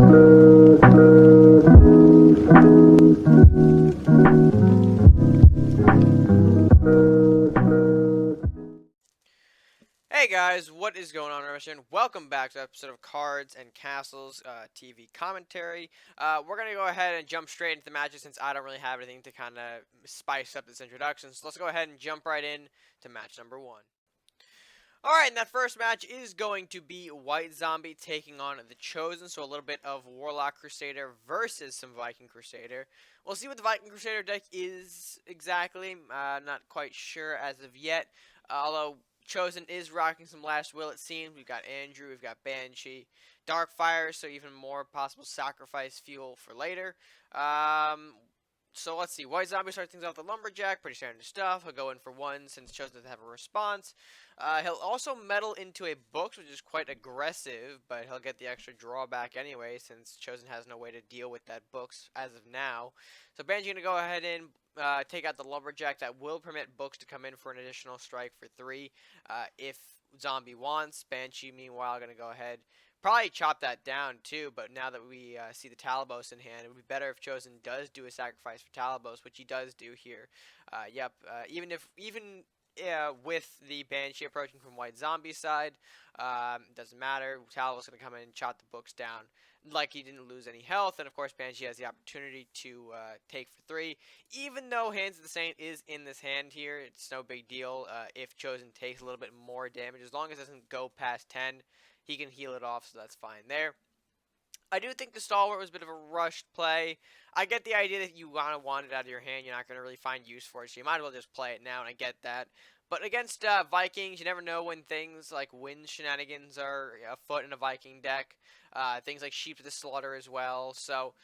Hey guys, what is going on, RedMaster? Welcome back to an episode of Cards and Castles TV commentary. We're going to go ahead and jump straight into the matches since I don't really have anything to kind of spice up this introduction. So let's go ahead and jump right in to match number one. Alright, and that first match is going to be White Zombie taking on the Chosen, so a little bit of Warlock Crusader versus some Viking Crusader. We'll see what the Viking Crusader deck is exactly, not quite sure as of yet, although Chosen is rocking some Last Will, it seems. We've got Andrew, we've got Banshee, Darkfire, so even more possible sacrifice fuel for later. So let's see. White Zombie starts things off with the Lumberjack. Pretty standard stuff. He'll go in for one since Chosen doesn't have a response. He'll also meddle into a Books, which is quite aggressive, but he'll get the extra drawback anyway since Chosen has no way to deal with that Books as of now. So Banshee going to go ahead and take out the Lumberjack. That will permit Books to come in for an additional strike for 3 if Zombie wants. Banshee, meanwhile, going to go ahead. Probably chop that down too, but now that we see the Talabos in hand, it would be better if Chosen does do a sacrifice for Talabos, which he does do here. Even with the Banshee approaching from White Zombie side, doesn't matter. Talabos going to come in and chop the Books down like he didn't lose any health, and of course Banshee has the opportunity to take for 3. Even though Hands of the Saint is in this hand here, it's no big deal if Chosen takes a little bit more damage, as long as it doesn't go past 10. He can heal it off, so that's fine there. I do think the Stalwart was a bit of a rushed play. I get the idea that you want it out of your hand. You're not going to really find use for it, so you might as well just play it now, and I get that. But against Vikings, you never know when things like wind shenanigans are afoot in a Viking deck. Things like Sheep to the Slaughter as well. So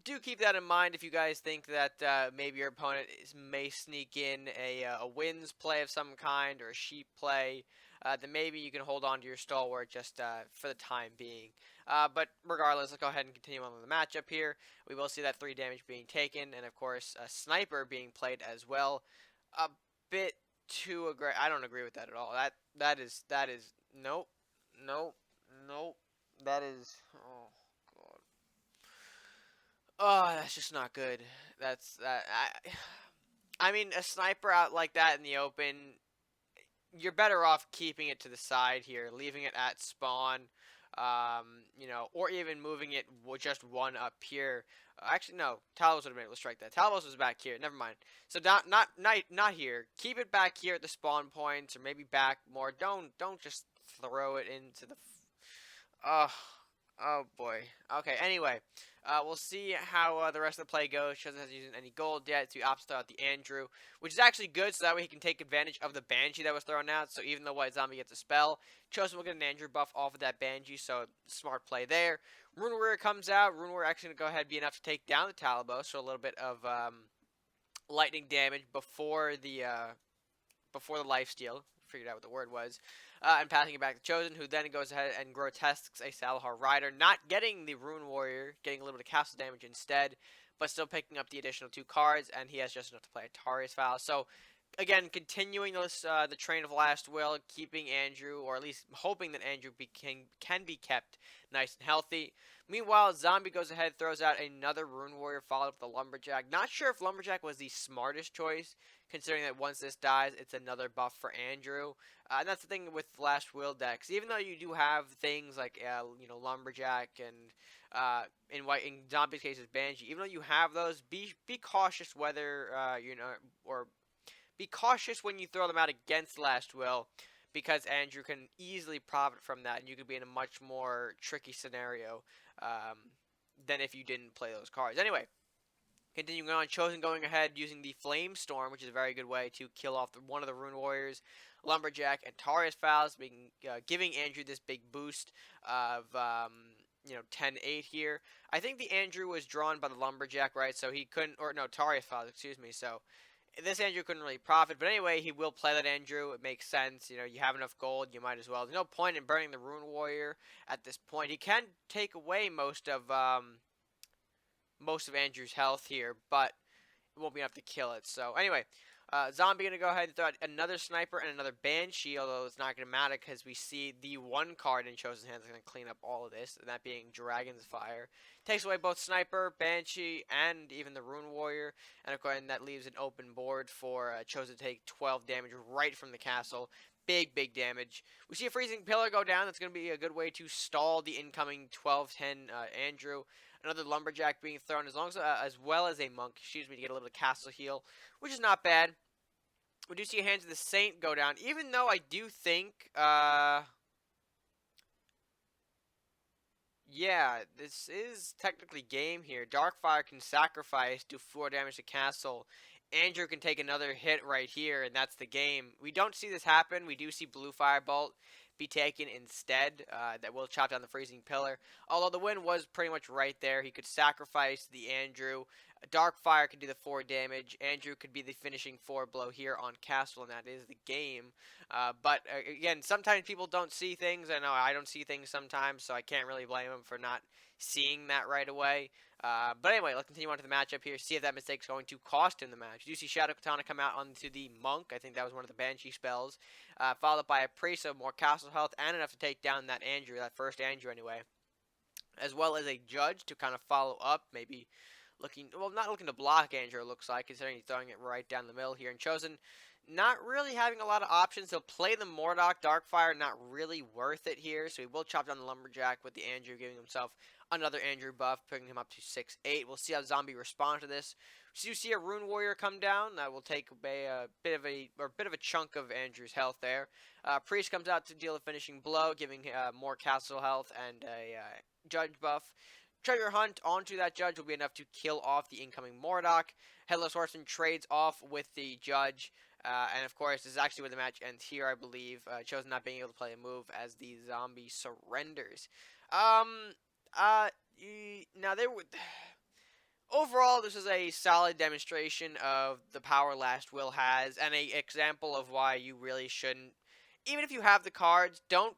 do keep that in mind if you guys think that maybe your opponent may sneak in a winds play of some kind or a sheep play. Then maybe you can hold on to your Stalwart just for the time being. But regardless, let's go ahead and continue on with the matchup here. We will see that 3 damage being taken, and of course a Sniper being played as well. A bit too aggressive. I don't agree with that at all. That is nope. That is oh, that's just not good. That's that. I mean, a Sniper out like that in the open, you're better off keeping it to the side here, leaving it at spawn, or even moving it just one up here. Actually, no, Talos would have been able to strike that. Talos was back here. Never mind. So not here. Keep it back here at the spawn points, or maybe back more. Don't just throw it into the. Oh boy. Okay. Anyway, we'll see how the rest of the play goes. Chosen hasn't used any gold yet, so he opts to throw out the Andrew, which is actually good, so that way he can take advantage of the Banshee that was thrown out. So even though White Zombie gets a spell, Chosen will get an Andrew buff off of that Banshee, so smart play there. Rune Warrior comes out. Rune Warrior actually going to go ahead and be enough to take down the Talabos, so a little bit of lightning damage before the lifesteal. Figured out what the word was. And passing it back to Chosen, who then goes ahead and grotesques a Salahar Rider, not getting the Rune Warrior, getting a little bit of castle damage instead, but still picking up the additional 2 cards, and he has just enough to play a Tarius Vow. So, again, continuing this, the train of Last Will, keeping Andrew, or at least hoping that Andrew can be kept nice and healthy. Meanwhile, Zombie goes ahead, throws out another Rune Warrior, followed up with the Lumberjack. Not sure if Lumberjack was the smartest choice, considering that once this dies, it's another buff for Andrew. And that's the thing with Last Will decks. Even though you do have things like, Lumberjack and in Zombie's case is Banshee. Even though you have those, be cautious whether or be cautious when you throw them out against Last Will, because Andrew can easily profit from that, and you could be in a much more tricky scenario than if you didn't play those cards. Anyway, continuing on, Chosen going ahead using the Flame Storm, which is a very good way to kill off one of the Rune Warriors, Lumberjack, and Tarius Vows, giving Andrew this big boost of 10-8 here. I think the Andrew was drawn by the Lumberjack, right? So he couldn't, or no, Tarius Vows, excuse me. So this Andrew couldn't really profit, but anyway, he will play that Andrew. It makes sense. You have enough gold, you might as well. There's no point in burning the Rune Warrior at this point. He can take away most of Andrew's health here, but it won't be enough to kill it. So anyway, Zombie going to go ahead and throw out another Sniper and another Banshee, although it's not going to matter because we see the one card in Chosen's hands is going to clean up all of this, and that being Dragon's Fire. Takes away both Sniper, Banshee, and even the Rune Warrior, and of course that leaves an open board for Chosen to take 12 damage right from the castle. Big, big damage. We see a Freezing Pillar go down. That's going to be a good way to stall the incoming 12-10 Andrew. Another Lumberjack being thrown, as well as a Monk, excuse me, to get a little castle heal, which is not bad. We do see a Hands of the Saint go down, even though I do think, yeah, this is technically game here. Darkfire can sacrifice, do 4 damage to castle. Andrew can take another hit right here, and that's the game. We don't see this happen. We do see Blue Firebolt be taken instead. That will chop down the Freezing Pillar. Although the win was pretty much right there. He could sacrifice the Andrew. Darkfire could do the 4 damage. Andrew could be the finishing 4 blow here on castle, and that is the game. But again, sometimes people don't see things. I know I don't see things sometimes, so I can't really blame them for not seeing that right away. But anyway, let's continue on to the matchup here. See if that mistake's going to cost him the match. You see Shadow Katana come out onto the Monk. I think that was one of the Banshee spells. Followed up by a Priest, so more castle health and enough to take down that Andrew, that first Andrew anyway. As well as a Judge to kind of follow up, maybe looking, well, not looking to block Andrew, it looks like, considering he's throwing it right down the middle here. And Chosen, not really having a lot of options. He'll play the Mordok Darkfire, not really worth it here. So he will chop down the Lumberjack with the Andrew, giving himself another Andrew buff, putting him up to 6-8. We'll see how Zombie responds to this. So you see a Rune Warrior come down. That will take away a bit of a chunk of Andrew's health there. Priest comes out to deal a finishing blow, giving more castle health and a Judge buff. Treasure Hunt onto that Judge will be enough to kill off the incoming Mordok. Headless Horseman trades off with the Judge. And of course, this is actually where the match ends here, I believe. Chosen not being able to play a move as the Zombie surrenders. Now there would. Overall, this is a solid demonstration of the power Last Will has, and an example of why you really shouldn't, even if you have the cards, don't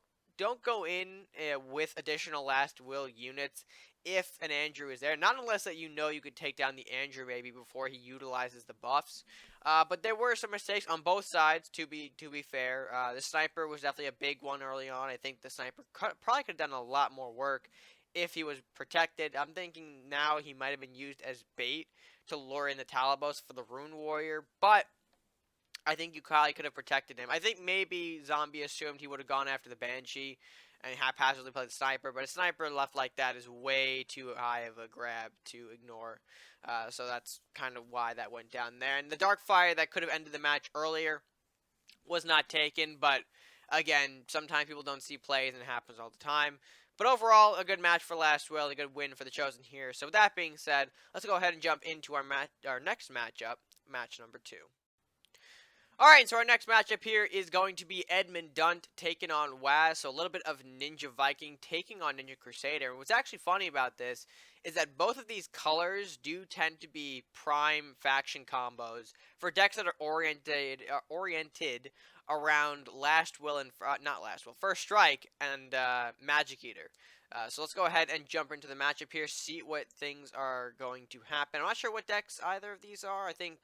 go in with additional Last Will units if an Andrew is there. Not unless that you know you could take down the Andrew maybe before he utilizes the buffs. But there were some mistakes on both sides. To be fair, the Sniper was definitely a big one early on. I think the Sniper probably could have done a lot more work if he was protected. I'm thinking now he might have been used as bait to lure in the Talabos for the Rune Warrior, but I think you probably could have protected him. I think maybe Zombie assumed he would have gone after the Banshee and haphazardly played the Sniper, but a Sniper left like that is way too high of a grab to ignore. So that's kind of why that went down there. And the Darkfire that could have ended the match earlier was not taken, but again, sometimes people don't see plays and it happens all the time. But overall, a good match for Last Will, a good win for the Chosen here. So with that being said, let's go ahead and jump into our next matchup, match number 2. Alright, so our next matchup here is going to be Edmon Dunt taking on Wazz. So a little bit of Ninja Viking taking on Ninja Crusader. And what's actually funny about this is that both of these colors do tend to be prime faction combos for decks that are oriented around Last Will and First Strike and Magic Eater. So let's go ahead and jump into the matchup here, see what things are going to happen. I'm not sure what decks either of these are. I think,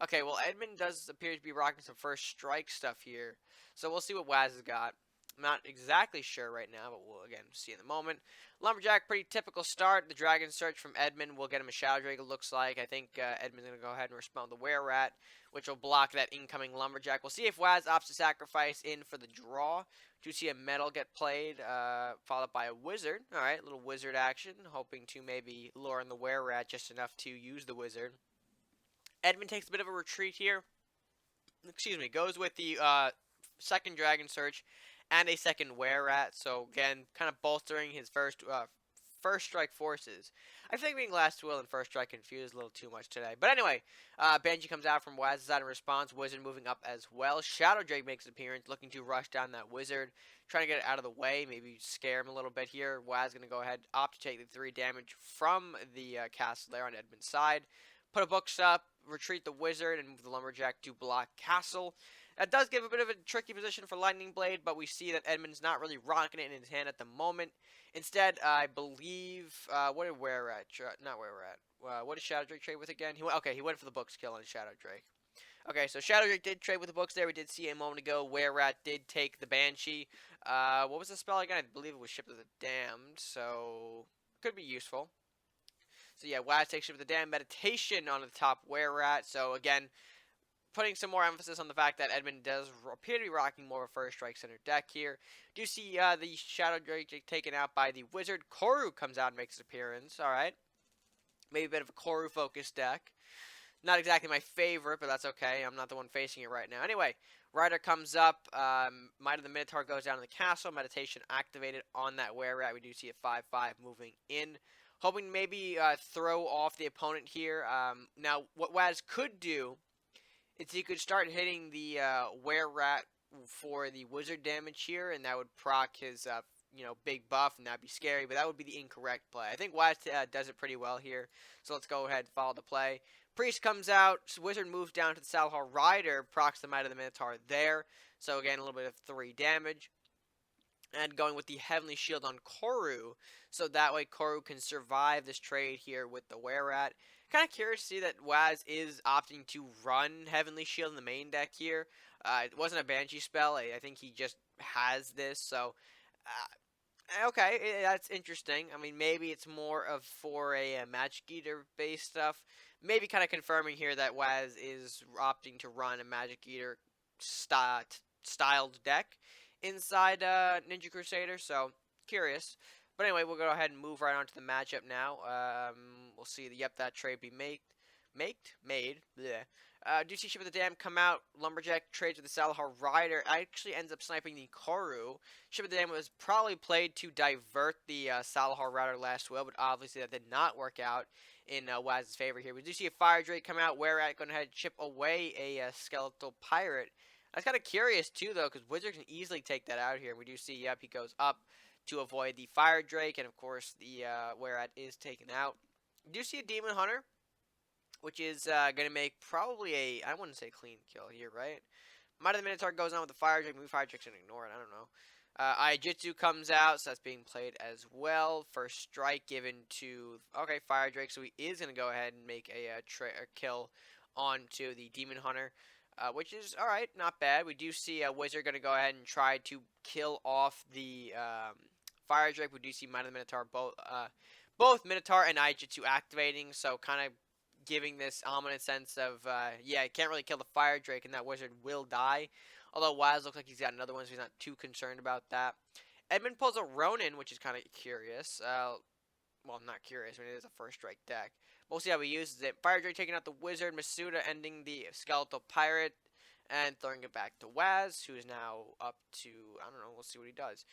okay, well, Edmon does appear to be rocking some First Strike stuff here. So we'll see what Wazz has got. I'm not exactly sure right now, but we'll, again, see in a moment. Lumberjack, pretty typical start. The Dragon Search from Edmon will get him a Shadow Drake, it looks like. I think Edmon's going to go ahead and respond to the Were-Rat, which will block that incoming Lumberjack. We'll see if Wazz opts to sacrifice in for the draw. Do see a Metal get played, followed by a Wizard. Alright, little Wizard action, hoping to maybe lure in the Were-Rat just enough to use the Wizard. Edmon takes a bit of a retreat here. Excuse me, goes with the second Dragon Search and a second Were-Rat. So again, kind of bolstering his first strike forces. I think being Last Will and First Strike confused a little too much today. But anyway, Banshee comes out from Wazz's side in response. Wizard moving up as well. Shadow Drake makes an appearance, looking to rush down that Wizard. Trying to get it out of the way, maybe scare him a little bit here. Wazz going to go ahead, opt to take the 3 damage from the castle there on Edmon's side. Put a books up, retreat the Wizard, and move the Lumberjack to block castle. That does give a bit of a tricky position for Lightning Blade, but we see that Edmon's not really rocking it in his hand at the moment. Instead, I believe, what did Were-Rat, not Were-Rat, what did Shadow Drake trade with again? He went for the books kill on Shadow Drake. Okay, so Shadow Drake did trade with the books there. We did see a moment ago where Rat did take the Banshee. What was the spell again? I believe it was Ship of the Damned, so could be useful. So yeah, Wazz takes Ship of the Damned. Meditation on the top where Rat. So again, putting some more emphasis on the fact that Edmon does appear to be rocking more of a first strike center deck here. Do you see the Shadow Drake taken out by the Wizard? Koru comes out and makes his appearance. All right, maybe a bit of a Koru focused deck. Not exactly my favorite, but that's okay. I'm not the one facing it right now. Anyway, Rider comes up. Might of the Minotaur goes down to the castle. Meditation activated on that were-rat. We do see a 5/5 moving in. Hoping to maybe throw off the opponent here. Now, what Wazz could do is he could start hitting the were-rat for the wizard damage here, and that would proc his big buff, and that'd be scary, but that would be the incorrect play. I think Wazz does it pretty well here, so let's go ahead and follow the play. Priest comes out, Wizard moves down to the Salahar Rider, procs the Might of the Minotaur there, so again, a little bit of 3 damage. And going with the Heavenly Shield on Koru, so that way Koru can survive this trade here with the were-rat. Kind of curious to see that Wazz is opting to run Heavenly Shield in the main deck here. It wasn't a Banshee spell, I think he just has this, so okay, that's interesting. I mean, maybe it's more of for a Magic Eater based stuff. Maybe kind of confirming here that Wazz is opting to run a Magic Eater styled deck inside Ninja Crusader. So curious. But anyway, we'll go ahead and move right on to the matchup now. We'll see. Yep, that trade be made. Bleh. Do you see Ship of the Dam come out? Lumberjack trades with the Salahar Rider. Actually ends up sniping the Koru. Ship of the Dam was probably played to divert the Salahar Rider last will, but obviously that did not work out in Wazz's favor here. We do see a Fire Drake come out. Were-rat going ahead and chip away a Skeletal Pirate. I was kind of curious too, though, because Wizard can easily take that out here. We do see, yep, he goes up to avoid the Fire Drake, and of course the were-rat is taken out. We do see a Demon Hunter, which is going to make probably a, I wouldn't say clean kill here, right? Might of the Minotaur goes on with the Fire Drake. Maybe Fire Drake's going to ignore it. I don't know. Aijitsu comes out, so that's being played as well. First strike given to, okay, Fire Drake. So he is going to go ahead and make a kill onto the Demon Hunter, which is, alright, not bad. We do see a Wizard going to go ahead and try to kill off the Fire Drake. We do see Might of the Minotaur, both Minotaur and Aijitsu activating, so kind of giving this ominous sense of, yeah, he can't really kill the Fire Drake, and that Wizard will die. Although Wazz looks like he's got another one, so he's not too concerned about that. Edmon pulls a Ronin, which is kind of curious. Well, not curious. I mean, it is a first strike deck. We'll see how he uses it. Fire Drake taking out the Wizard. Masuda ending the Skeletal Pirate and throwing it back to Wazz, who is now up to, I don't know, we'll see what he does.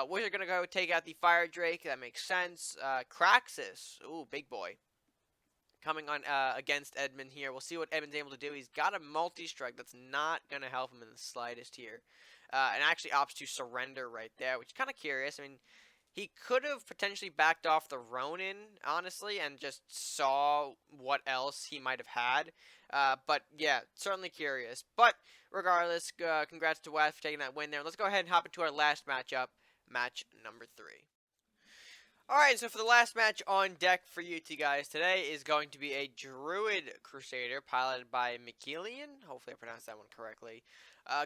Wizard going to go take out the Fire Drake. That makes sense. Kraxus. Ooh, big boy. Coming on against Edmon here. We'll see what Edmon's able to do. He's got a multi-strike that's not going to help him in the slightest here. And actually opts to surrender right there, which is kind of curious. I mean, he could have potentially backed off the Ronin, honestly, and just saw what else he might have had. But, yeah, certainly curious. But, regardless, congrats to Wazz for taking that win there. Let's go ahead and hop into our last matchup, match number 3. Alright, so for the last match on deck for you two guys today is going to be a Druid Crusader piloted by McGill Ian. Hopefully I pronounced that one correctly.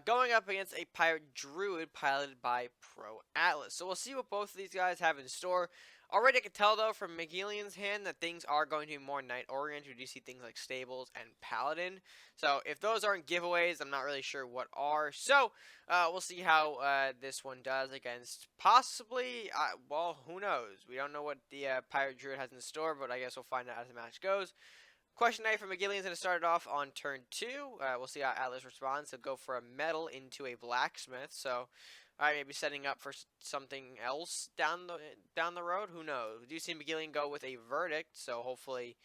Going up against a Pirate Druid piloted by Pro Atlas. So we'll see what both of these guys have in store. Already I can tell though from McGill Ian's hand that things are going to be more knight oriented. We do see things like Stables and Paladin. So if those aren't giveaways, I'm not really sure what are. So we'll see how this one does against possibly, well, who knows? We don't know what the Pirate Druid has in store, but I guess we'll find out as the match goes. Question Knight from McGill Ian's going to start it off on turn 2. We'll see how Atlas responds. He'll go for a metal into a blacksmith. So, alright, maybe setting up for something else down the road. Who knows? We do see McGill Ian go with a verdict. So hopefully,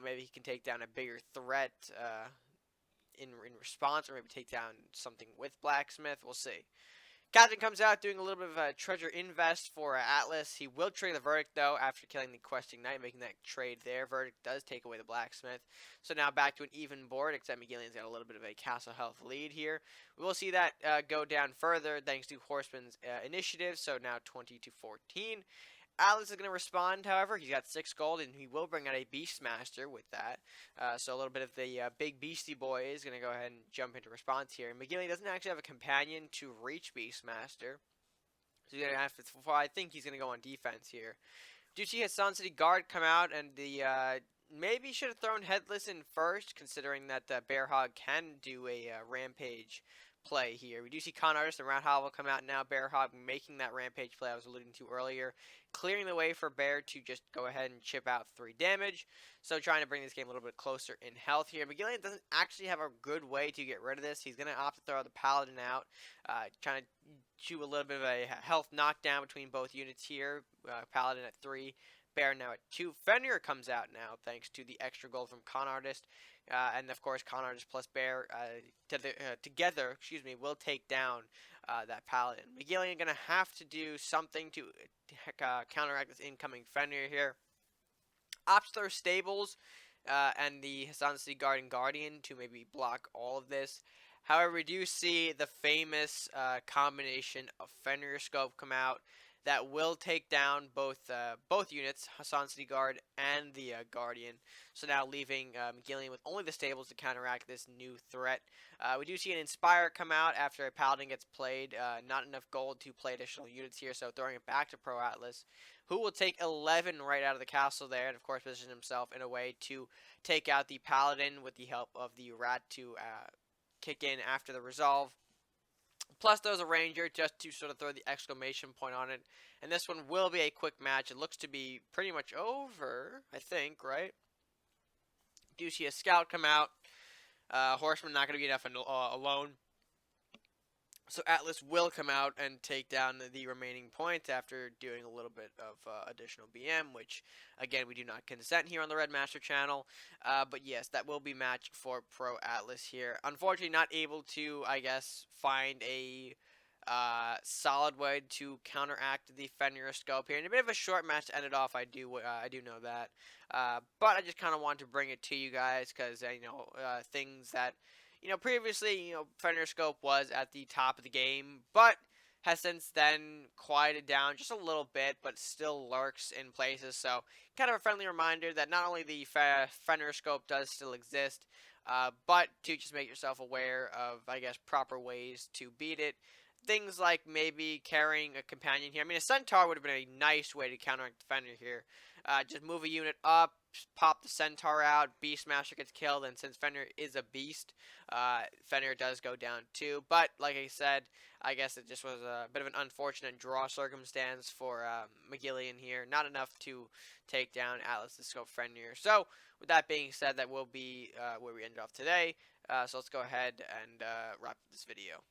maybe he can take down a bigger threat in response, or maybe take down something with blacksmith. We'll see. Captain comes out doing a little bit of a treasure invest for Atlas. He will trade the verdict, though, after killing the questing knight, making that trade there. Verdict does take away the blacksmith. So now back to an even board, except McGill Ian's got a little bit of a castle health lead here. We will see that go down further thanks to Horseman's initiative, so now 20 to 14. Atlas is going to respond, however. He's got 6 gold, and he will bring out a Beastmaster with that. So a little bit of the big Beastie Boy is going to go ahead and jump into response here. McGill Ian doesn't actually have a companion to reach Beastmaster. So he's going to have to, I think he's going to go on defense here. Do you see his Sun City Guard come out, and the maybe should have thrown Headless in first, considering that the Bear Hog can do a rampage play here. We do see Con Artist and Rat Howl come out now. Bear Hog making that rampage play I was alluding to earlier, clearing the way for Bear to just go ahead and chip out 3 damage. So trying to bring this game a little bit closer in health here. McGill Ian doesn't actually have a good way to get rid of this. He's going to opt to throw the Paladin out, trying to do a little bit of a health knockdown between both units here. Paladin at 3. Bear now at 2. Fenrir comes out now thanks to the extra gold from Con Artist. And of course, Con Artist plus Bear together, will take down that Paladin. McGill Ian going to have to do something to counteract this incoming Fenrir here. Opts throw Stables and the Hassan City Guard and Guardian to maybe block all of this. However, we do see the famous combination of Fenrir Scope come out that will take down both units, Hassan City Guard and the Guardian. So now leaving McGill Ian with only the Stables to counteract this new threat. We do see an Inspire come out after a Paladin gets played. Not enough gold to play additional units here, so throwing it back to Pro Atlas, who will take 11 right out of the castle there, and of course position himself in a way to take out the Paladin with the help of the Rat to kick in after the resolve. Plus, there's a Ranger just to sort of throw the exclamation point on it. And this one will be a quick match. It looks to be pretty much over, I think, right? Do you see a Scout come out? Horseman not going to be enough alone. So Atlas will come out and take down the remaining points after doing a little bit of additional BM, which, again, we do not consent here on the RedMaster channel. But yes, that will be match for Pro Atlas here. Unfortunately, not able to, I guess, find a solid way to counteract the Fenrir Scope here. And a bit of a short match to end it off, I do know that. But I just kind of wanted to bring it to you guys because, things that... previously, Fenrir Scope was at the top of the game, but has since then quieted down just a little bit, but still lurks in places. So, kind of a friendly reminder that not only the Fenrir Scope does still exist, but to just make yourself aware of, I guess, proper ways to beat it. Things like maybe carrying a companion here. I mean, a Centaur would have been a nice way to counteract the Fenrir here. Just move a unit up, pop the Centaur out, Beastmaster gets killed, and since Fenrir is a beast, Fenrir does go down too. But, like I said, I guess it just was a bit of an unfortunate draw circumstance for McGill Ian here. Not enough to take down Atlas the Scope Fenrir. So, with that being said, that will be where we end off today. So let's go ahead and wrap this video.